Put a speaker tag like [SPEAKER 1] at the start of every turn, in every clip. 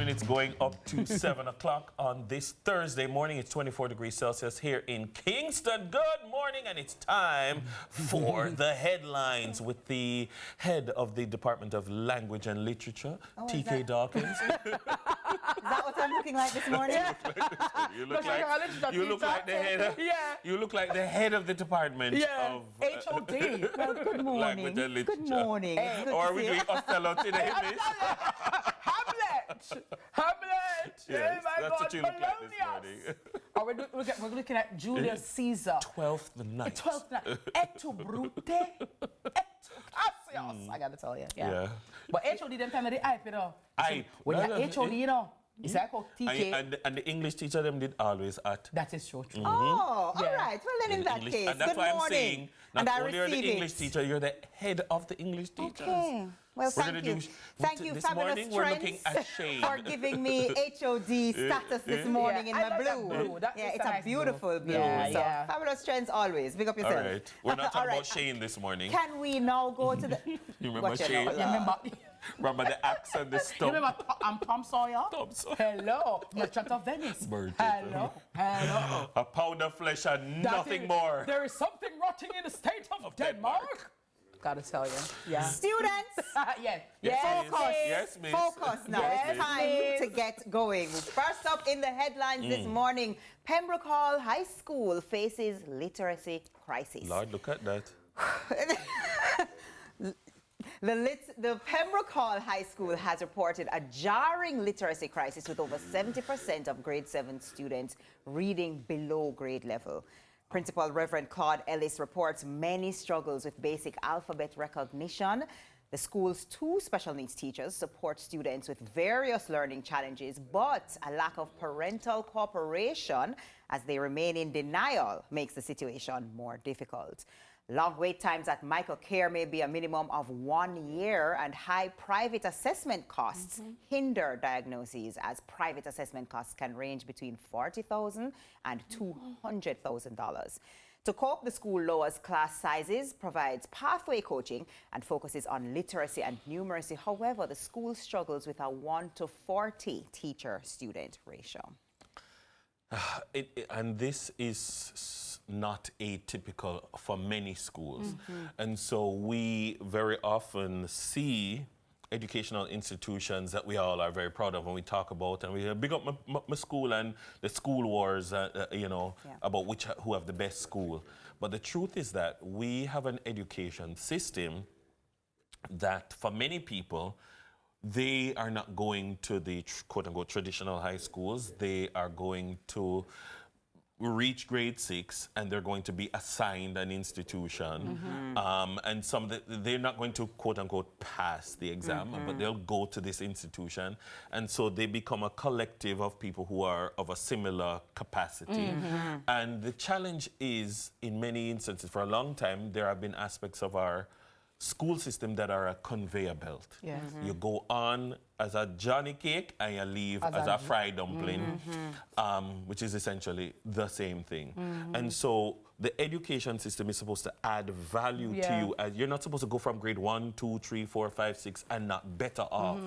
[SPEAKER 1] minutes going up to 7 o'clock on this Thursday morning. It's 24 degrees Celsius here in Kingston. Good morning, and it's time for the headlines with the head of the Department of Language and Literature, T.K. Dawkins.
[SPEAKER 2] Is that what I'm looking like this morning?
[SPEAKER 1] You look like the head. You look like the head of the department of
[SPEAKER 2] HOD. Well, good morning.
[SPEAKER 1] Language and Literature.
[SPEAKER 2] Good morning. Good
[SPEAKER 1] Or are we doing Othello today, miss?
[SPEAKER 3] Hamlet!
[SPEAKER 1] Yes,
[SPEAKER 3] oh my
[SPEAKER 1] that's
[SPEAKER 3] God,
[SPEAKER 1] what you look like this morning.
[SPEAKER 3] We're looking at Julius Caesar.
[SPEAKER 1] 12th night.
[SPEAKER 3] 12th night. Et tu brute, et tu Cassius. I gotta tell you. Yeah. But HOD them time they hype, you know. When you're HOD, you know, it's like TK.
[SPEAKER 1] And the English teacher them did always at.
[SPEAKER 3] That is so true.
[SPEAKER 2] Oh, all right. Well, then in that
[SPEAKER 1] English,
[SPEAKER 2] case,
[SPEAKER 1] and that's
[SPEAKER 2] good
[SPEAKER 1] why
[SPEAKER 2] morning.
[SPEAKER 1] I'm saying, not only are the English teacher, you're the head of the English teachers.
[SPEAKER 2] Okay. Well, thank you. Thank you,
[SPEAKER 1] this
[SPEAKER 2] Fabulous
[SPEAKER 1] morning, we're looking
[SPEAKER 2] Trends,
[SPEAKER 1] at Shane.
[SPEAKER 2] for giving me HOD status this morning in
[SPEAKER 3] I
[SPEAKER 2] my
[SPEAKER 3] like that
[SPEAKER 2] blue.
[SPEAKER 3] blue. That
[SPEAKER 2] Yeah,
[SPEAKER 3] is
[SPEAKER 2] it's
[SPEAKER 3] a
[SPEAKER 2] a
[SPEAKER 3] nice
[SPEAKER 2] beautiful blue.
[SPEAKER 3] Yeah,
[SPEAKER 2] So,
[SPEAKER 3] yeah.
[SPEAKER 2] Fabulous Trends always. Big up
[SPEAKER 1] All
[SPEAKER 2] yourself.
[SPEAKER 1] right. We're not talking
[SPEAKER 2] All right.
[SPEAKER 1] about Shane this morning.
[SPEAKER 2] Can we now go to the...
[SPEAKER 1] You remember
[SPEAKER 2] Watch it
[SPEAKER 1] Shane?
[SPEAKER 2] now.
[SPEAKER 1] Remember the axe and the
[SPEAKER 3] You
[SPEAKER 1] stump?
[SPEAKER 3] remember I'm Tom Sawyer?
[SPEAKER 1] Tom Sawyer.
[SPEAKER 3] Hello, Merchant of Venice. Hello.
[SPEAKER 1] A pound of flesh and nothing more.
[SPEAKER 3] There is something rotting in the state of Denmark. Gotta tell you. Yeah.
[SPEAKER 2] Students,
[SPEAKER 3] Yes.
[SPEAKER 2] focus.
[SPEAKER 1] Yes, miss.
[SPEAKER 2] Focus now.
[SPEAKER 3] Yes,
[SPEAKER 2] It's time
[SPEAKER 3] miss.
[SPEAKER 2] to get going. First up in the headlines this morning, Pembroke Hall High School faces literacy crisis.
[SPEAKER 1] Lord, look at that.
[SPEAKER 2] The Pembroke Hall High School has reported a jarring literacy crisis with over 70% of grade 7 students reading below grade level. Principal Reverend Claude Ellis reports many struggles with basic alphabet recognition. The school's 2 special needs teachers support students with various learning challenges, but a lack of parental cooperation as they remain in denial makes the situation more difficult. Long wait times at Michael Care may be a minimum of 1 year, and high private assessment costs hinder diagnoses, as private assessment costs can range between $40,000 and $200,000. To cope, the school lowers class sizes, provides pathway coaching, and focuses on literacy and numeracy. However, the school struggles with a 1:40 teacher-student ratio.
[SPEAKER 1] And this is not atypical for many schools. And so we very often see educational institutions that we all are very proud of when we talk about, and we big up my school and the school wars, you know, about who have the best school. But the truth is that we have an education system that for many people, they are not going to the quote-unquote traditional high schools. They are going to reach grade 6 and they're going to be assigned an institution. And they're not going to quote-unquote pass the exam, but they'll go to this institution. And so they become a collective of people who are of a similar capacity. And the challenge is, in many instances, for a long time, there have been aspects of our school system that are a conveyor belt. You go on as a Johnny cake and you leave as a fried dumpling, which is essentially the same thing. And so the education system is supposed to add value to you. You're not supposed to go from grade 1, 2, 3, 4, 5, 6 and not better off.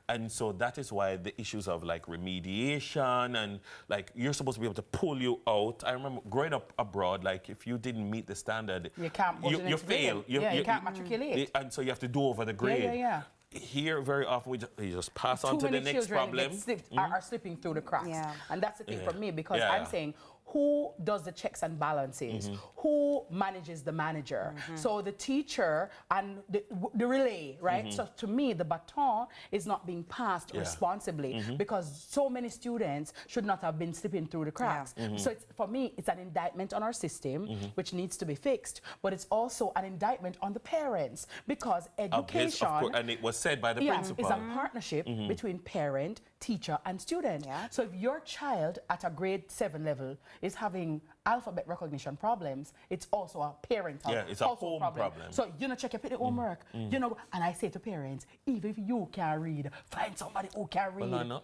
[SPEAKER 1] And so that is why the issues of like remediation and like you're supposed to be able to pull you out. I remember growing up abroad, like if you didn't meet the standard,
[SPEAKER 3] you can't
[SPEAKER 1] you fail.
[SPEAKER 3] You can't matriculate.
[SPEAKER 1] And so you have to do over the grade. Here, very often, we just pass on to the next problem.
[SPEAKER 3] Are slipping through the cracks. And that's the thing for me, because I'm saying, who does the checks and balances? Who manages the manager? So the teacher and the relay, right? So to me, the baton is not being passed responsibly, because so many students should not have been slipping through the cracks. So for me, it's an indictment on our system, which needs to be fixed, but it's also an indictment on the parents, because education,
[SPEAKER 1] and it was said by the principal,
[SPEAKER 3] is a partnership between parent, teacher, and student. So if your child at a grade 7 level is having alphabet recognition problems, it's also a parental
[SPEAKER 1] it's a home problem.
[SPEAKER 3] So you know, check your the homework. You know, and I say to parents, even if you can't read, find somebody who can read.
[SPEAKER 1] Well, no.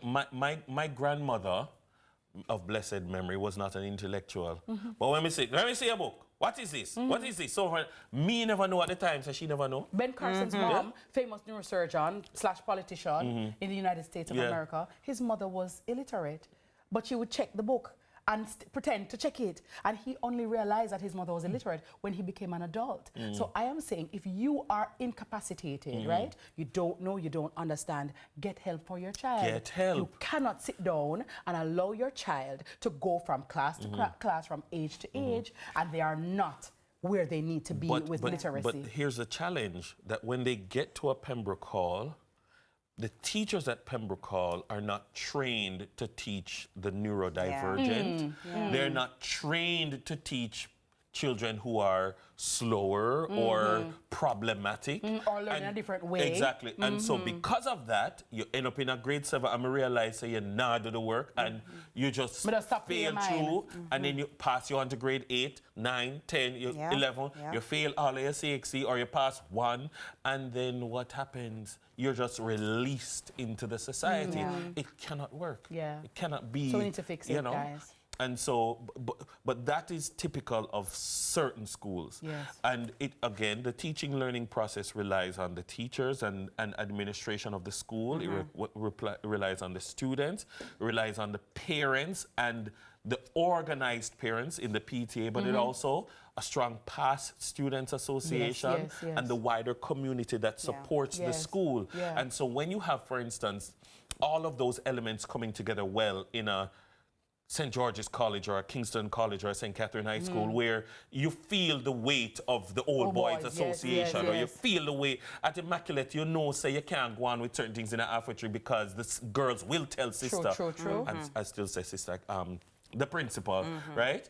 [SPEAKER 1] My grandmother of blessed memory was not an intellectual. But when we see a book, What is this? What is this? So me never know at the time, so she never know.
[SPEAKER 3] Ben Carson's mom, famous neurosurgeon / politician in the United States of America, his mother was illiterate, but she would check the book and pretend to check it. And he only realized that his mother was illiterate when he became an adult. So I am saying, if you are incapacitated, right? You don't know, you don't understand, get help for your child.
[SPEAKER 1] Get help.
[SPEAKER 3] You cannot sit down and allow your child to go from class to class, from age to age, and they are not where they need to be with literacy.
[SPEAKER 1] But here's the challenge, that when they get to a Pembroke Hall, the teachers at Pembroke Hall are not trained to teach the neurodivergent. They're not trained to teach children who are slower or problematic.
[SPEAKER 3] Or learn in a different way.
[SPEAKER 1] Exactly. And so because of that, you end up in a grade 7 and realize that you not do the work and you just fail through and then you pass you on to grade 8, 9, 10, 11, you fail all of your CXC or you pass 1, and then what happens? You're just released into the society. It cannot work. It cannot be.
[SPEAKER 3] So we need to fix it, guys.
[SPEAKER 1] And so, but that is typical of certain schools. And it, again, the teaching learning process relies on the teachers and administration of the school. It relies on the students, relies on the parents and the organized parents in the PTA, but it also a strong past students association and the wider community that supports the school. And so when you have, for instance, all of those elements coming together well in a St. George's College or a Kingston College or a St. Catherine High School, where you feel the weight of the Old Boys Association, or you feel the weight at Immaculate, you know, say you can't go on with certain things in the Alpha because the girls will tell sister.
[SPEAKER 3] True.
[SPEAKER 1] And I still say sister, the principal, right?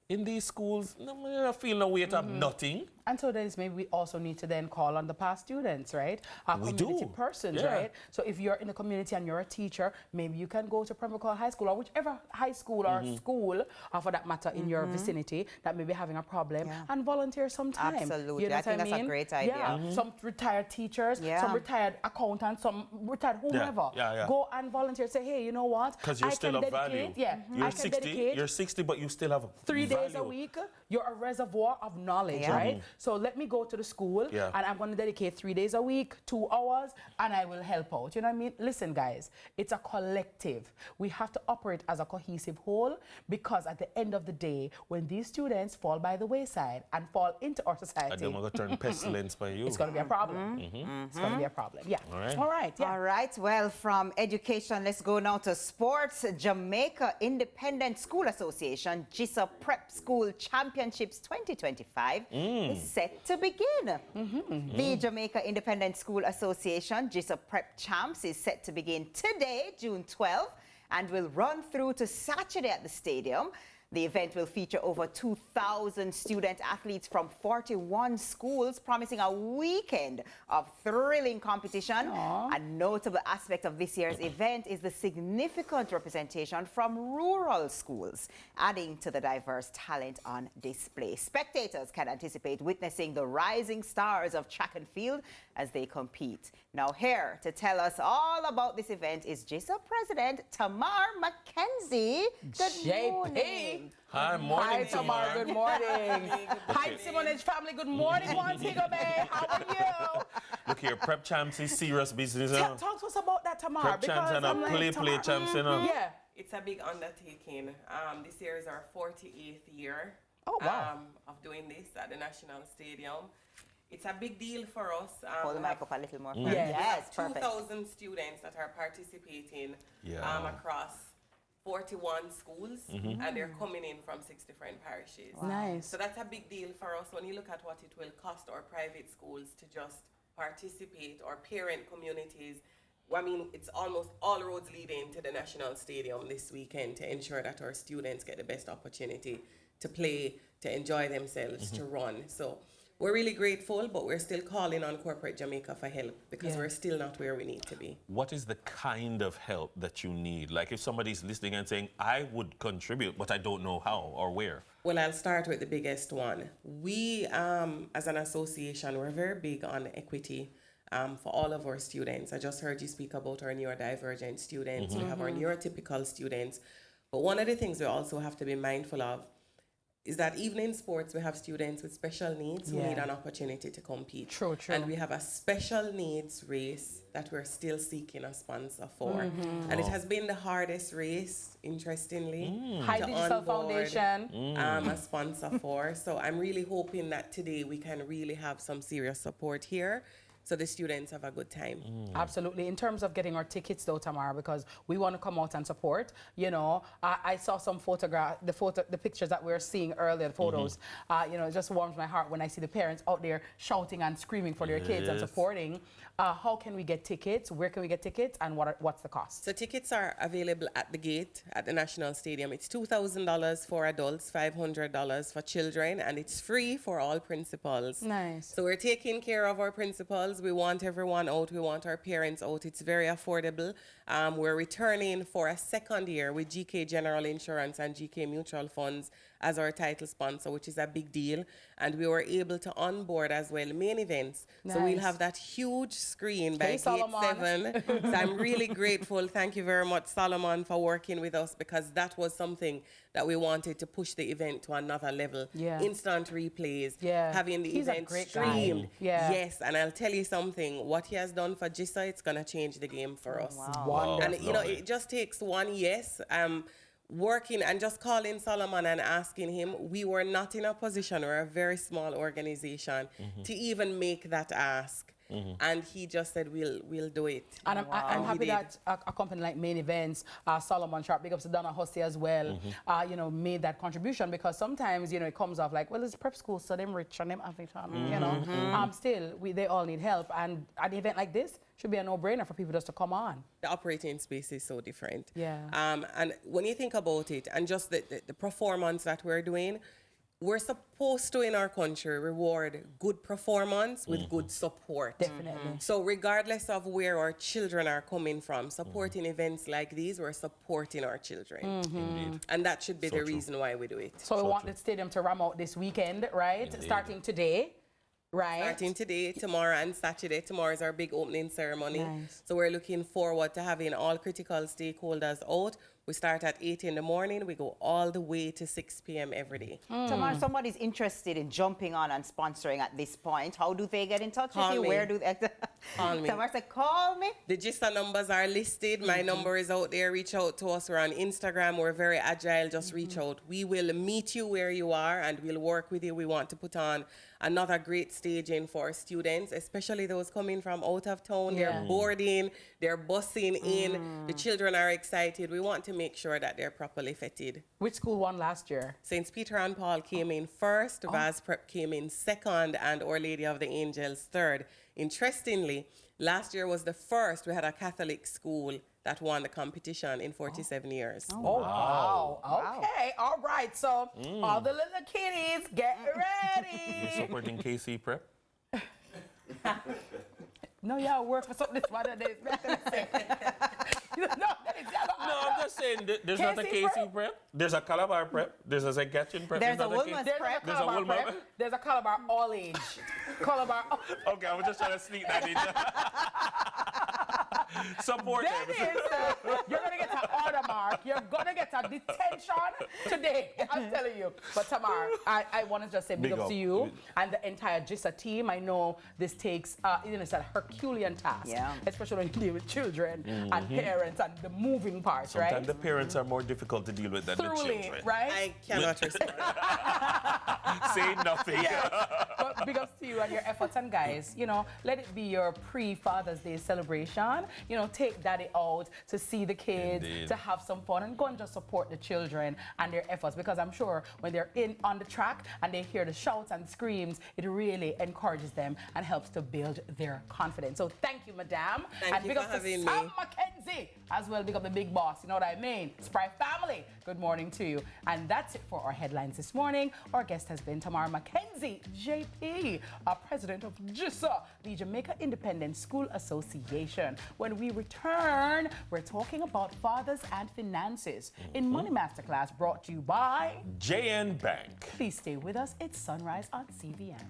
[SPEAKER 1] In these schools, I feel no weight of nothing.
[SPEAKER 3] And so then maybe we also need to then call on the past students, right? Our community persons, right? So if you're in the community and you're a teacher, maybe you can go to Pembroke High School or whichever high school or school, or for that matter, in your vicinity that may be having a problem and volunteer some time.
[SPEAKER 2] Absolutely.
[SPEAKER 3] You know
[SPEAKER 2] I think that's a great idea.
[SPEAKER 3] Some retired teachers, some retired accountants, some retired whomever. Go and volunteer. Say, hey, you know what?
[SPEAKER 1] Because you're still of value. You're 60, you're 60, but you still have
[SPEAKER 3] 3 days a week. You're a reservoir of knowledge, right? So let me go to the school and I'm going to dedicate 3 days a week, 2 hours, and I will help out. You know what I mean? Listen, guys, it's a collective. We have to operate as a cohesive whole, because at the end of the day, when these students fall by the wayside and fall into our society,
[SPEAKER 1] and then we're going to turn pestilence by you.
[SPEAKER 3] It's going to be a problem. It's going to be a problem. All right.
[SPEAKER 2] All right. Well, from education, let's go now to sports. Jamaica Independent School Association, JISA Prep School Championships 2025 is set to begin. The Jamaica Independent School Association, JISA Prep Champs, is set to begin today, June 12th, and will run through to Saturday at the stadium. The event will feature over 2,000 student athletes from 41 schools, promising a weekend of thrilling competition. A notable aspect of this year's event is the significant representation from rural schools, adding to the diverse talent on display. Spectators can anticipate witnessing the rising stars of track and field as they compete. Now, here to tell us all about this event is JISA President Tamar McKenzie. Good morning.
[SPEAKER 1] Hi, morning,
[SPEAKER 3] Hi, Tamar. Good morning. Hi, Simonage family. Good morning, Montego Bay. How are you?
[SPEAKER 1] Look here, Prep Champs is serious business.
[SPEAKER 3] Talk to us about that, Tamar.
[SPEAKER 1] Prep Champs and a play champs, you know.
[SPEAKER 3] Yeah.
[SPEAKER 4] It's a big undertaking. This year is our 48th year of doing this at the National Stadium. It's a big deal for us.
[SPEAKER 2] Hold the mic up a little more.
[SPEAKER 4] Yes, 2,000 students that are participating across 41 schools, and they're coming in from 6 different parishes.
[SPEAKER 3] Nice.
[SPEAKER 4] So that's a big deal for us when you look at what it will cost our private schools to just participate, or parent communities. I mean, it's almost all roads leading to the National Stadium this weekend to ensure that our students get the best opportunity to play, to enjoy themselves, to run. So we're really grateful, but we're still calling on corporate Jamaica for help, because we're still not where we need to be.
[SPEAKER 1] What is the kind of help that you need? Like if somebody's listening and saying, I would contribute, but I don't know how or where.
[SPEAKER 4] Well, I'll start with the biggest one. We, as an association, we're very big on equity for all of our students. I just heard you speak about our neurodivergent students. We have our neurotypical students. But one of the things we also have to be mindful of, is that even in sports, we have students with special needs who need an opportunity to compete.
[SPEAKER 3] True.
[SPEAKER 4] And we have a special needs race that we're still seeking a sponsor for. And it has been the hardest race, interestingly,
[SPEAKER 3] High
[SPEAKER 4] to
[SPEAKER 3] Digital
[SPEAKER 4] onboard
[SPEAKER 3] Foundation.
[SPEAKER 4] a sponsor for. So I'm really hoping that today we can really have some serious support here, so the students have a good time.
[SPEAKER 3] Absolutely. In terms of getting our tickets though, Tamar, because we want to come out and support, you know, I saw some the pictures that we were seeing earlier, the photos, you know, it just warms my heart when I see the parents out there shouting and screaming for their kids and supporting. How can we get tickets? Where can we get tickets? And what's the cost?
[SPEAKER 4] So tickets are available at the gate at the National Stadium. It's $2,000 for adults, $500 for children, and it's free for all principals.
[SPEAKER 3] Nice.
[SPEAKER 4] So we're taking care of our principals. We want everyone out. We want our parents out. It's very affordable. We're returning for a second year with GK General Insurance and GK Mutual Funds as our title sponsor, which is a big deal. And we were able to onboard as well main events. So we'll have that huge screen by Gate 7. So I'm really grateful. Thank you very much, Solomon, for working with us, because that was something that we wanted to push the event to another level. Instant replays, having the event streamed. Yes, and I'll tell you something, what he has done for JISA, it's going to change the game for us.
[SPEAKER 3] Wow.
[SPEAKER 4] And you know, it just takes one yes. Working and just calling Solomon and asking him, we were not in a position, we're a very small organization, to even make that ask. And he just said, we'll do it.
[SPEAKER 3] And I'm happy that a company like Main Events, Solomon Sharp, big ups to Donna Hussey as well, you know, made that contribution, because sometimes, you know, it comes off like, well, it's prep school, so them rich and them have it, you know. Still, they all need help. And an event like this should be a no-brainer for people just to come on.
[SPEAKER 4] The operating space is so different. And when you think about it, and just the performance that we're doing, we're supposed to, in our country, reward good performance with good support.
[SPEAKER 3] Definitely.
[SPEAKER 4] So regardless of where our children are coming from, supporting events like these, we're supporting our children.
[SPEAKER 1] Indeed.
[SPEAKER 4] And that should be the reason why we do it.
[SPEAKER 3] So we want the stadium to ram out this weekend, right?
[SPEAKER 1] Indeed.
[SPEAKER 3] Starting today. Right.
[SPEAKER 4] Starting today, tomorrow, and Saturday. Tomorrow is our big opening ceremony.
[SPEAKER 3] Nice.
[SPEAKER 4] So we're looking forward to having all critical stakeholders out. We start at 8 in the morning. We go all the way to 6 p.m. every day.
[SPEAKER 2] Tamar, somebody's interested in jumping on and sponsoring at this point. How do they get in touch with you?
[SPEAKER 4] Me.
[SPEAKER 2] Where do they?
[SPEAKER 4] Call me.
[SPEAKER 2] Tamar said, call me.
[SPEAKER 4] The JISA numbers are listed. My number is out there. Reach out to us. We're on Instagram. We're very agile. Just reach out. We will meet you where you are, and we'll work with you. We want to put on another great staging for students, especially those coming from out of town. They're boarding, they're busing in. The children are excited. We want to make sure that they're properly fitted.
[SPEAKER 3] Which school won last year?
[SPEAKER 4] St. Peter and Paul came in first, Vaz Prep came in second, and Our Lady of the Angels third. Interestingly, last year was the first we had a Catholic school that won the competition in 47 years.
[SPEAKER 3] Oh, wow. Okay, all right. So all the little kiddies, get ready.
[SPEAKER 1] You're supporting KC Prep?
[SPEAKER 3] No, y'all work for something this one of days.
[SPEAKER 1] No, I'm just saying, there's not a KC Prep. There's a Calabar Prep. There's a Zetcatchin Prep.
[SPEAKER 2] There's a Woolman's Prep.
[SPEAKER 3] There's a Calabar Prep. There's a Calabar all age. Calabar.
[SPEAKER 1] Okay, I was just trying to sneak that in. Support them.
[SPEAKER 3] You're going to get an order mark. You're going to get a detention today. I'm telling you. But Tamar, I want to just say big up to you and the entire JISA team. I know this takes, it's a Herculean task, especially when you deal with children and parents and the moving parts, right?
[SPEAKER 1] Sometimes the parents are more difficult to deal with than the children.
[SPEAKER 3] Right?
[SPEAKER 4] I cannot respond.
[SPEAKER 1] Say nothing.
[SPEAKER 3] But big ups to you and your efforts. And guys, you know, let it be your pre-Father's Day celebration. You know, take daddy out to see the kids, to have some fun, and go and just support the children and their efforts, because I'm sure when they're on the track and they hear the shouts and screams, it really encourages them and helps to build their confidence. So thank you, madam.
[SPEAKER 4] Thank you
[SPEAKER 3] big
[SPEAKER 4] for
[SPEAKER 3] up
[SPEAKER 4] having
[SPEAKER 3] to
[SPEAKER 4] me.
[SPEAKER 3] Sam McKenzie as well. Big up the big boss, you know what I mean? Spry family, good morning to you. And that's it for our headlines this morning. Our guest has been Tamar McKenzie, JP, president of JISA, the Jamaica Independent School Association. When we return, we're talking about fathers and finances in Money Masterclass, brought to you by
[SPEAKER 1] JN Bank.
[SPEAKER 3] Please stay with us. It's Sunrise on CVM.